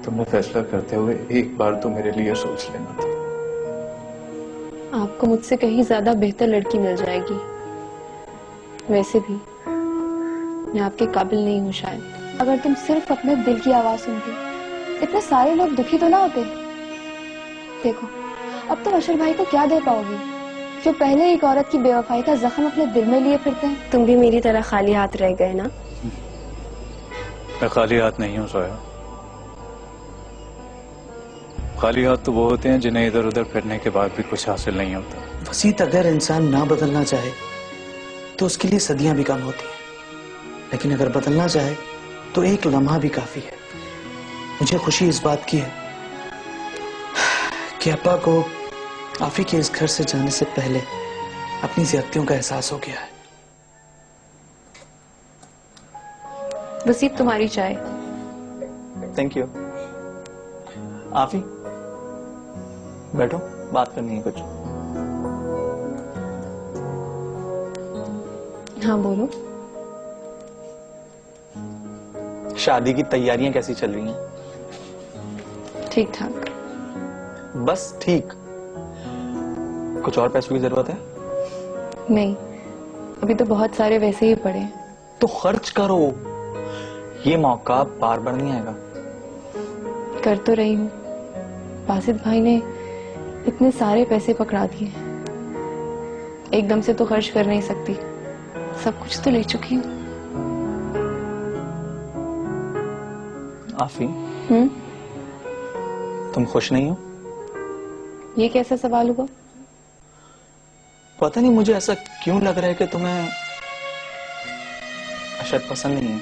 तुमने फैसला करते हुए एक बार तो मेरे लिए सोच लेना था। आपको मुझसे कहीं ज्यादा बेहतर लड़की मिल जाएगी। वैसे भी मैं आपके काबिल नहीं हूँ शायद। अगर तुम सिर्फ अपने दिल की आवाज सुनती, इतने सारे लोग दुखी तो ना होते। देखो, अब तुम अशर भाई को क्या दे पाओगी, जो पहले एक औरत की बेवफाई का जख्म अपने दिल में लिए फिरते हैं। तुम भी मेरी तरह खाली हाथ रह गए ना? मैं खाली हाथ नहीं हूँ सोया। खाली हाथ तो वो होते हैं जिन्हें इधर उधर फिरने के बाद भी कुछ हासिल नहीं होता। वसीत, अगर इंसान ना बदलना चाहे तो उसके लिए सदियां भी कम होती हैं, लेकिन अगर बदलना चाहे तो एक लम्हा भी काफी है। मुझे खुशी इस बात की है कि अब्बा को आफी के इस घर से जाने से पहले अपनी ज्यादतियों का एहसास हो गया है। वसीत, तुम्हारी चाय। Thank you. आफी, बैठो, बात करनी है कुछ। हाँ बोलो। शादी की तैयारियां कैसी चल रही हैं? ठीक ठाक। बस ठीक? कुछ और पैसों की जरूरत है? नहीं, अभी तो बहुत सारे वैसे ही पड़े हैं। तो खर्च करो, ये मौका बार बार नहीं आएगा। कर तो रही हूँ। बासित भाई ने इतने सारे पैसे पकड़ा दिए, एकदम से तो खर्च कर नहीं सकती। सब कुछ तो ले चुकी हूँ। आफी, तुम खुश नहीं हो? ये कैसा सवाल हुआ? पता नहीं, मुझे ऐसा क्यों लग रहा है कि तुम्हें अशर पसंद नहीं है।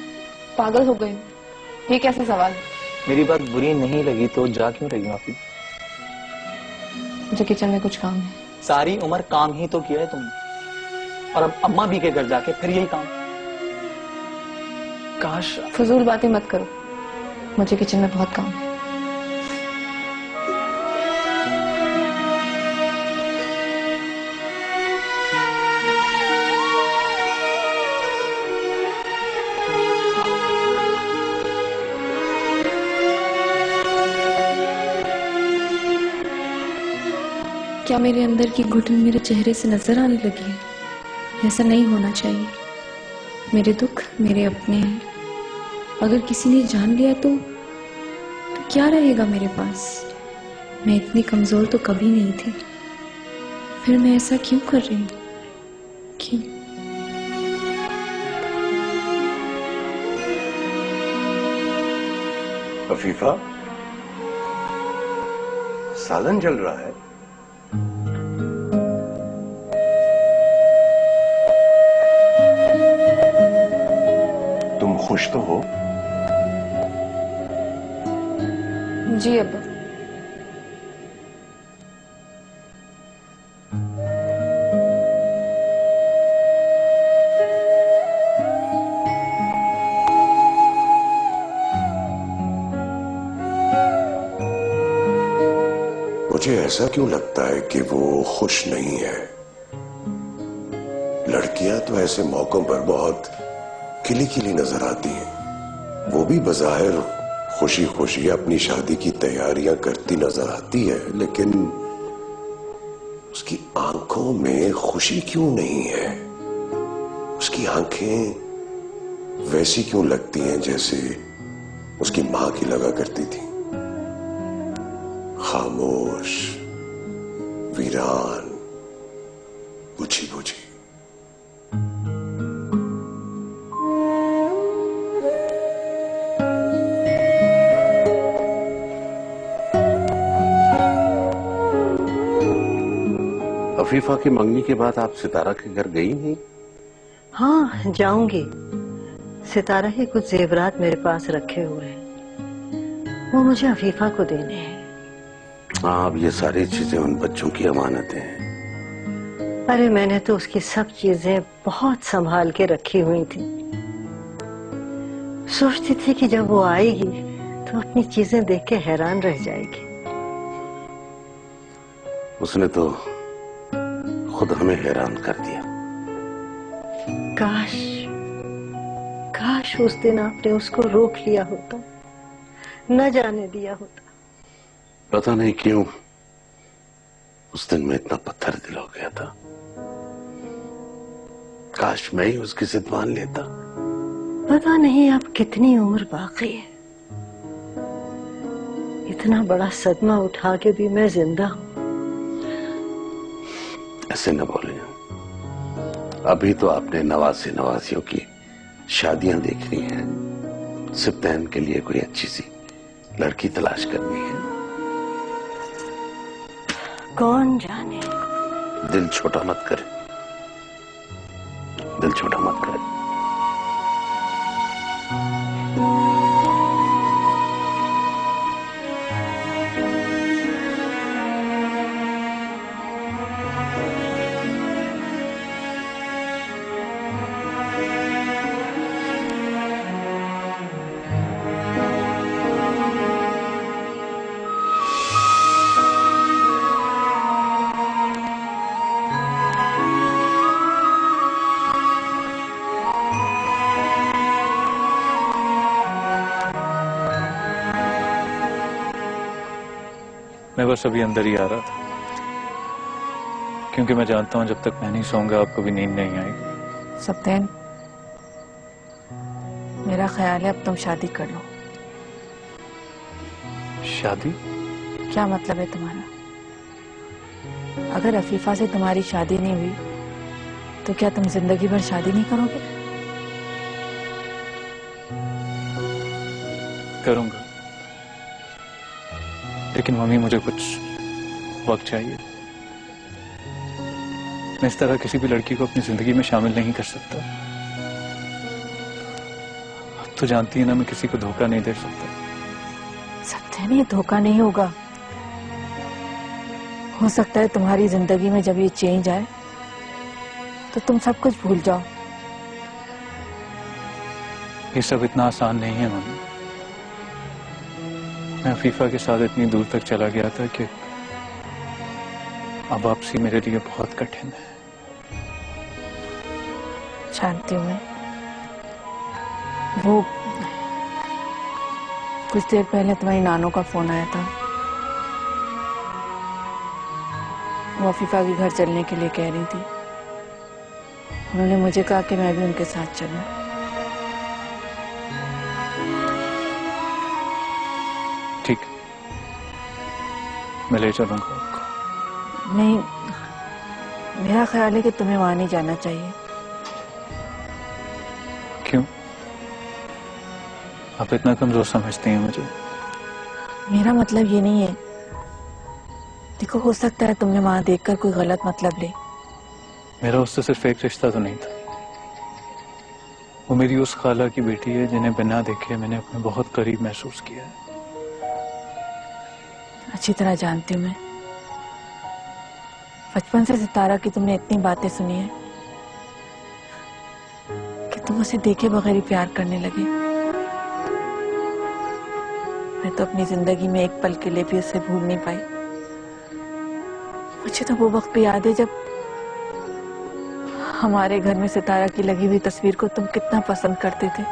पागल हो गए? ये कैसा सवाल? मेरी बात बुरी नहीं लगी तो जा क्यों रही हो आफी? मुझे किचन में कुछ काम है। सारी उम्र काम ही तो किया है तुमने, और अब अम्मा भी के घर जाके फिर यही काम। काश। फजूल बातें मत करो, मुझे किचन में बहुत काम है। क्या मेरे अंदर की घुटन मेरे चेहरे से नजर आने लगी है? ऐसा नहीं होना चाहिए। मेरे दुख मेरे अपने हैं। अगर किसी ने जान लिया तो क्या रहेगा मेरे पास? मैं इतनी कमजोर तो कभी नहीं थी, फिर मैं ऐसा क्यों कर रही हूँ? क्यों? अफीफा, सालन जल रहा है। तुम खुश तो हो? जी अब्बा। मुझे ऐसा क्यों लगता है कि वो खुश नहीं है? लड़कियां तो ऐसे मौकों पर बहुत खिली खिली नजर आती हैं। वो भी बज़ाहिर खुशी खुशी अपनी शादी की तैयारियां करती नजर आती है, लेकिन उसकी आंखों में खुशी क्यों नहीं है? उसकी आंखें वैसी क्यों लगती हैं जैसे उसकी मां की लगा करती थी, खामोश, वीरान, बुझी बुझी। अफीफा की मंगनी के बाद आप सितारा के घर गई नहीं? हाँ, जाऊंगी। सितारा के कुछ जेवरात मेरे पास रखे हुए हैं, वो मुझे अफीफा को देने हैं। हाँ, अब ये सारी चीजें उन बच्चों की अमानतें हैं। अरे मैंने तो उसकी सब चीजें बहुत संभाल के रखी हुई थी। सोचती थी कि जब वो आएगी तो अपनी चीजें देख के हैरान रह जाएगी। उसने तो खुद हमें हैरान कर दिया। काश काश उस दिन आपने उसको रोक लिया होता, न जाने दिया होता। पता नहीं क्यों उस दिन मैं इतना पत्थर दिल हो गया था। काश मैं ही उसकी जिद मान लेता। पता नहीं अब कितनी उम्र बाकी है। इतना बड़ा सदमा उठा के भी मैं जिंदा हूं। ऐसे न बोले। अभी तो आपने नवासी नवासियों की शादियां देखनी है। सिप्तैन के लिए कोई अच्छी सी लड़की तलाश करनी है। कौन जाने। दिल छोटा मत करे, दिल छोटा मत करे। मैं बस अभी अंदर ही आ रहा था, क्योंकि मैं जानता हूं जब तक मैं नहीं सोऊंगा आपको भी नींद नहीं आएगी। सप्तैन, मेरा ख्याल है अब तुम शादी कर लो। शादी? क्या मतलब है तुम्हारा? अगर अफीफा से तुम्हारी शादी नहीं हुई तो क्या तुम जिंदगी भर शादी नहीं करोगे? करूंगा, लेकिन मम्मी मुझे कुछ वक्त चाहिए। मैं इस तरह किसी भी लड़की को अपनी जिंदगी में शामिल नहीं कर सकता। अब तो जानती है ना, मैं किसी को धोखा नहीं दे सकता। सप्तैन, ये धोखा नहीं होगा। हो सकता है तुम्हारी जिंदगी में जब ये चेंज आए तो तुम सब कुछ भूल जाओ। ये सब इतना आसान नहीं है मम्मी। मैं अफीफा के साथ इतनी दूर तक चला गया था कि अब वापसी मेरे लिए बहुत कठिन है। जानती हूँ मैं। वो कुछ देर पहले तुम्हारी नानो का फोन आया था। वो अफीफा के घर चलने के लिए कह रही थी। उन्होंने मुझे कहा कि मैं भी उनके साथ चलूं। ठीक, मैं ले चलूंगा आपको। नहीं, मेरा ख्याल है कि तुम्हें वहां नहीं जाना चाहिए। क्यों? आप इतना कमजोर समझती हैं मुझे? मेरा मतलब ये नहीं है। देखो, हो सकता है तुमने वहां देखकर कोई गलत मतलब ले। मेरा उससे सिर्फ एक रिश्ता तो नहीं था। वो मेरी उस खाला की बेटी है जिन्हें बिना देखे मैंने अपने बहुत करीब महसूस किया है। अच्छी तरह जानती हूँ मैं। बचपन से सितारा की तुमने इतनी बातें सुनी है कि तुम उसे देखे बगैर ही प्यार करने लगे। मैं तो अपनी जिंदगी में एक पल के लिए भी उसे भूल नहीं पाई। मुझे तो वो वक्त भी याद है जब हमारे घर में सितारा की लगी हुई तस्वीर को तुम कितना पसंद करते थे।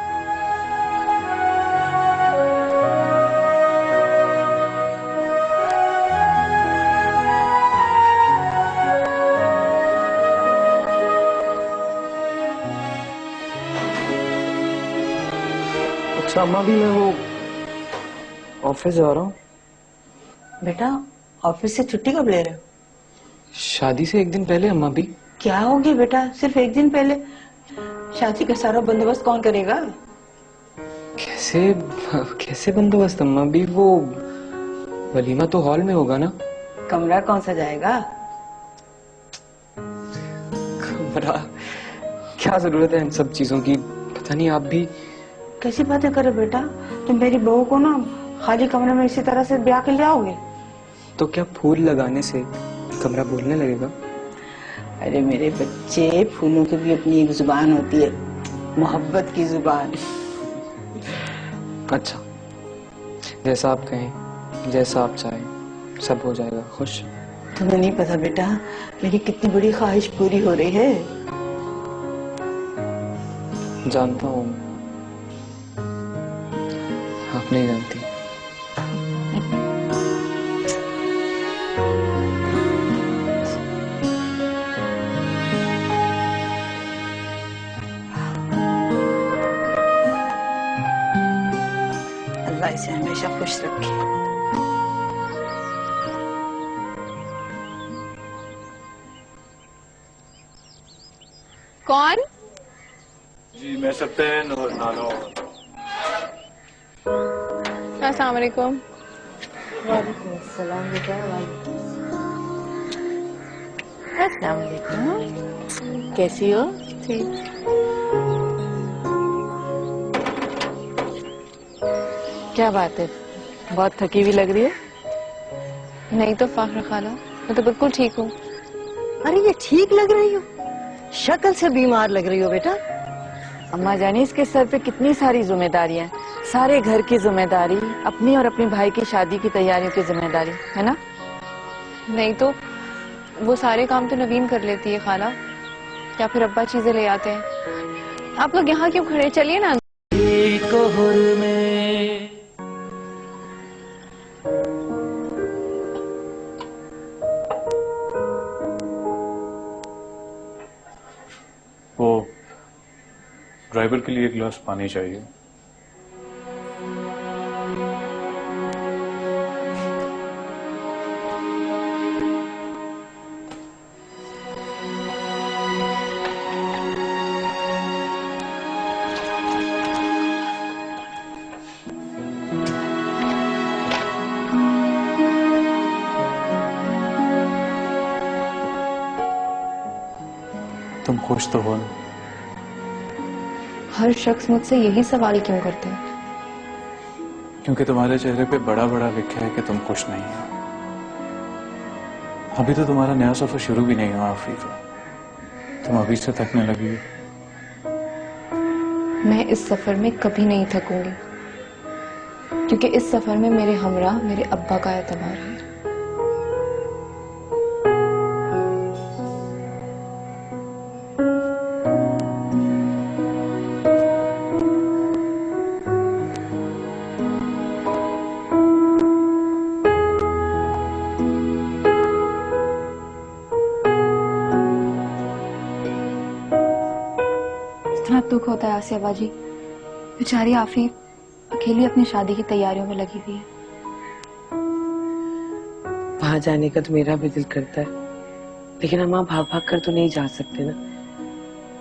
अच्छा अम्मा, भी मैं वो ऑफिस जा रहा हूँ। बेटा, ऑफिस से छुट्टी कब ले रहे हो? शादी से एक दिन पहले अम्मा भी। क्या हो गया बेटा, सिर्फ एक दिन पहले? शादी का सारा बंदोबस्त कौन करेगा? कैसे कैसे बंदोबस्त अम्मा भी? वो वलीमा तो हॉल में होगा ना। कमरा कौन सा जाएगा? कमरा? क्या जरूरत है इन सब चीजों की? पता नहीं, आप भी कैसी बातें करे बेटा? तुम मेरी बहू को ना खाली कमरे में इसी तरह से ब्याह के ले आओगे? तो क्या फूल लगाने से कमरा बोलने लगेगा? अरे मेरे बच्चे, फूलों की भी अपनी एक जुबान होती है, मोहब्बत की जुबान। अच्छा, जैसा आप कहें, जैसा आप चाहें, सब हो जाएगा। खुश? तुम्हें नहीं पता बेटा, मेरी कितनी बड़ी ख्वाहिश पूरी हो रही है। जानता हूँ, आप नहीं जानती। अल्लाह इसे हमेशा खुश रखे। कौन? जी मैं सप्तैन और नानो। अस्सलाम वालेकुम। वालेकुम अस्सलाम बेटा। अस्सलाम वालेकुम, कैसी हो? ठीक। क्या बात है, बहुत थकी हुई लग रही है। नहीं तो फाखर खाला, मैं तो बिल्कुल ठीक हूँ। अरे ये ठीक लग रही हो, शक्ल से बीमार लग रही हो बेटा। अम्मा जानी इसके सर पे कितनी सारी जिम्मेदारियां, सारे घर की जिम्मेदारी, अपनी और अपने भाई की शादी की तैयारियों की जिम्मेदारी है ना। नहीं तो वो सारे काम तो नवीन कर लेती है खाला, या फिर अब्बा चीजें ले आते हैं। आप लोग यहाँ क्यों खड़े, चलिए ना। वो ड्राइवर के लिए एक गिलास पानी चाहिए। तुम खुश तो हो ना? हर शख्स मुझसे यही सवाल क्यों करते हैं? क्योंकि तुम्हारे चेहरे पे बड़ा बड़ा लिखा है कि तुम खुश नहीं हो। अभी तो तुम्हारा नया सफर शुरू भी नहीं हुआ आफीफा, तुम अभी से थकने लगी हो। मैं इस सफर में कभी नहीं थकूंगी, क्योंकि इस सफर में मेरे हमरा मेरे अब्बा का एतबार है। इतना दुख होता है आसिया बाजी, बेचारी आफीफ अकेली अपनी शादी की तैयारियों में लगी हुई है। वहां जाने का तो मेरा भी दिल करता है, लेकिन हम वहां भाग भाग कर तो नहीं जा सकते ना।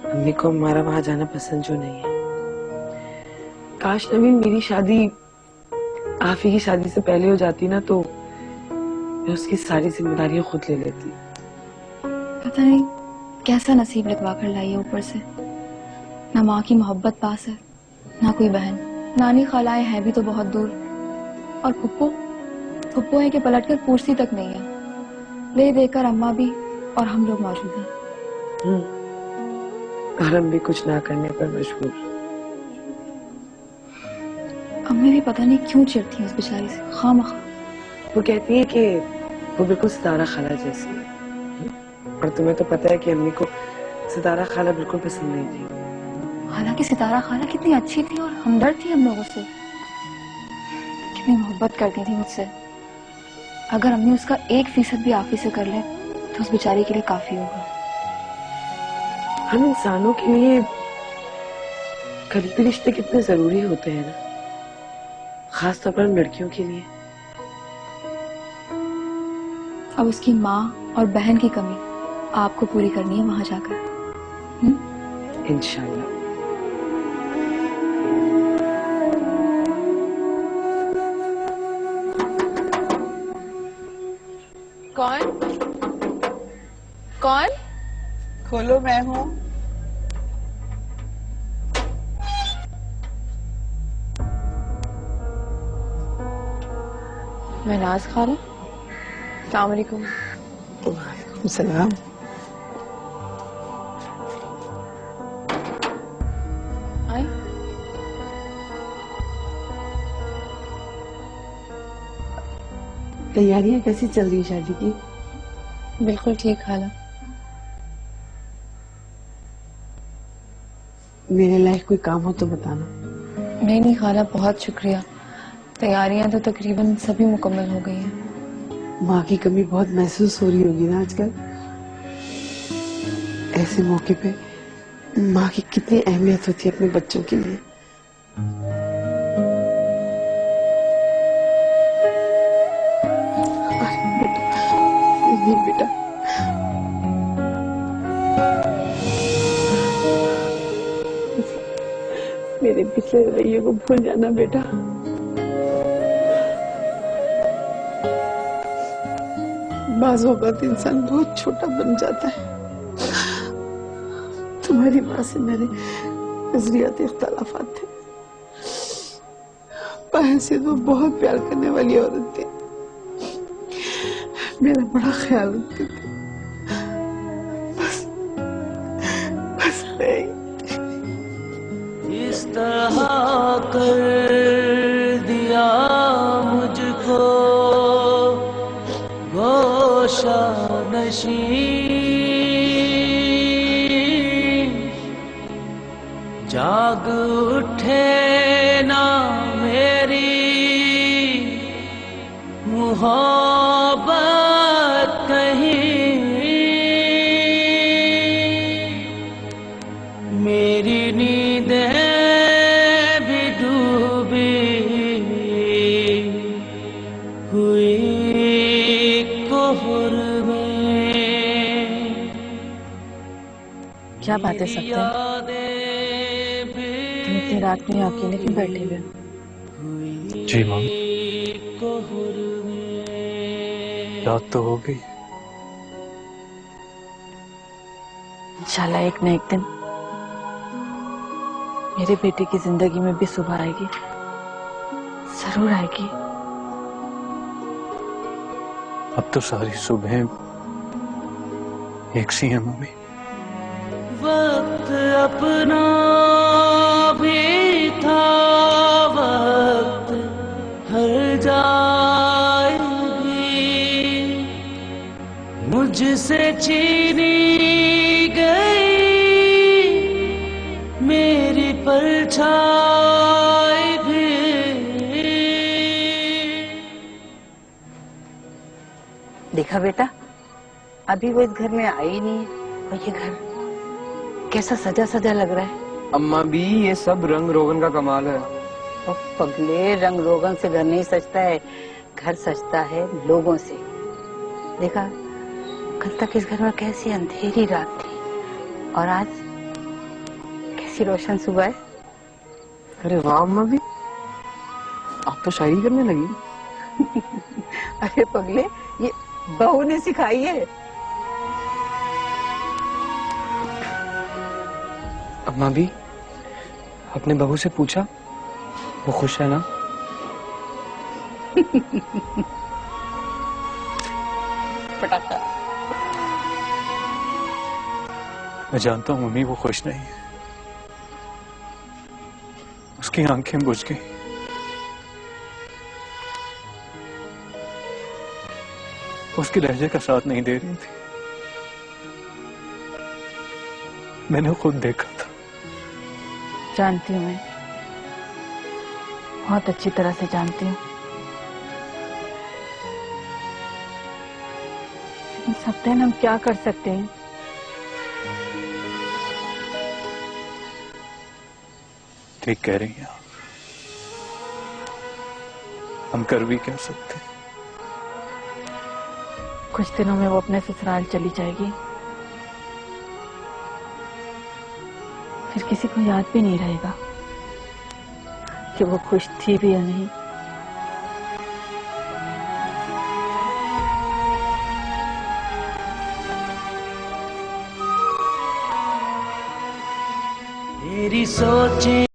मम्मी को हमारा वहां जाना पसंद जो नहीं है। काश नवीन मेरी शादी आफी की शादी से पहले हो जाती ना, तो मैं उसकी सारी जिम्मेदारियां खुद ले लेती। पता नहीं कैसा नसीब लिखवा कर लाई है ऊपर से। ना माँ की मोहब्बत पास है, ना कोई बहन, नानी खालाएं हैं भी तो बहुत दूर, और फुप्पो है कि पलटकर पूछती तक नहीं है। ले देकर अम्मा भी और हम लोग मौजूद हैं। और हम भी कुछ ना करने पर मजबूर। अम्मी भी पता नहीं क्यों चिढ़ती है उस बेचारी से खामखा। वो कहती है कि वो बिल्कुल सितारा खाला जैसी है, और तुम्हें तो पता है कि अम्मी को सितारा खाला बिल्कुल पसंद नहीं थी। हालांकि सितारा खाला कितनी अच्छी थी और हमदर्द थी हम लोगों से, कितनी मोहब्बत करती थी मुझसे। अगर अम्मी उसका 1% भी आफी से कर ले तो उस बेचारी के लिए काफी होगा। हम इंसानों के लिए करीबी रिश्ते कितने जरूरी होते हैं ना, खासतौर पर लड़कियों के लिए। अब उसकी माँ और बहन की कमी आपको पूरी करनी है वहां जाकर। इंशाल्लाह। कौन कौन? खोलो, मैं हूँ। मैं नाज खाला। अस्सलाम वालेकुम। वालेकुम सलाम। आए। तैयारियां कैसी चल रही है शादी की? बिल्कुल ठीक खाला। मेरे लायक कोई काम हो तो बताना। नहीं खाला, बहुत शुक्रिया। तैयारियां तो तकरीबन सभी मुकम्मल हो गई हैं। माँ की कमी बहुत महसूस हो रही होगी ना आजकल। ऐसे मौके पे माँ की कितनी अहमियत होती है अपने बच्चों के लिए। नहीं बेटा, मेरे पिछले रवैये को भूल जाना बेटा। बाज़ औक़ात इंसान बहुत छोटा बन जाता है। तुम्हारी माँ से मेरे नजरियाती इख्तलाफात थे। पाया से तो बहुत प्यार करने वाली औरत थी, मेरा बड़ा ख्याल रखती थी। बस नहीं। इस तरह कर दिया मुझको गोशा नशीं, जाग उठे ना मेरी मोहब्बत कहीं, मेरी नींदें भी डूबी हुई कोहर में। क्या बातें सकते हैं? तुम इतनी रात में अकेले क्यों बैठे हुए हो? जी माँ, याद तो हो गई। इंशाल्लाह एक न एक दिन मेरे बेटे की जिंदगी में भी सुबह आएगी, जरूर आएगी। अब तो सारी सुबह एक सी है मम्मी। वक्त अपना भी था, वक्त हर जाए भी मुझसे छीनी गई मेरी परछाई भी। देखा बेटा, अभी वो इस घर में आई नहीं है और ये घर कैसा सजा सजा लग रहा है। अम्मा भी ये सब रंग रोगन का कमाल है। और पगले, रंग रोगन से घर नहीं सजता है, घर सजता है लोगों से। देखा, कल तक इस घर में कैसी अंधेरी रात थी और आज कैसी रोशन सुबह है। अरे वाह अम्मा भी, आप तो शायरी करने लगी। अरे पगले, ये बहू ने सिखाई है। अम्मा भी, अपने बहू से पूछा वो खुश है ना? पटाखा। मैं जानता हूँ मम्मी वो खुश नहीं है, उसकी आंखें बुझ गई। उसके लहजे का साथ नहीं दे रही थी, मैंने खुद देखा था। जानती हूँ, मैं बहुत अच्छी तरह से जानती हूँ। लेकिन सप्ताह हम क्या कर सकते हैं? ठीक कह रही हैं आप, हम कर भी क्या सकते हैं। कुछ दिनों में वो अपने ससुराल चली जाएगी, फिर किसी को याद भी नहीं रहेगा कि वो खुश थी भी या नहीं। तेरी सोचें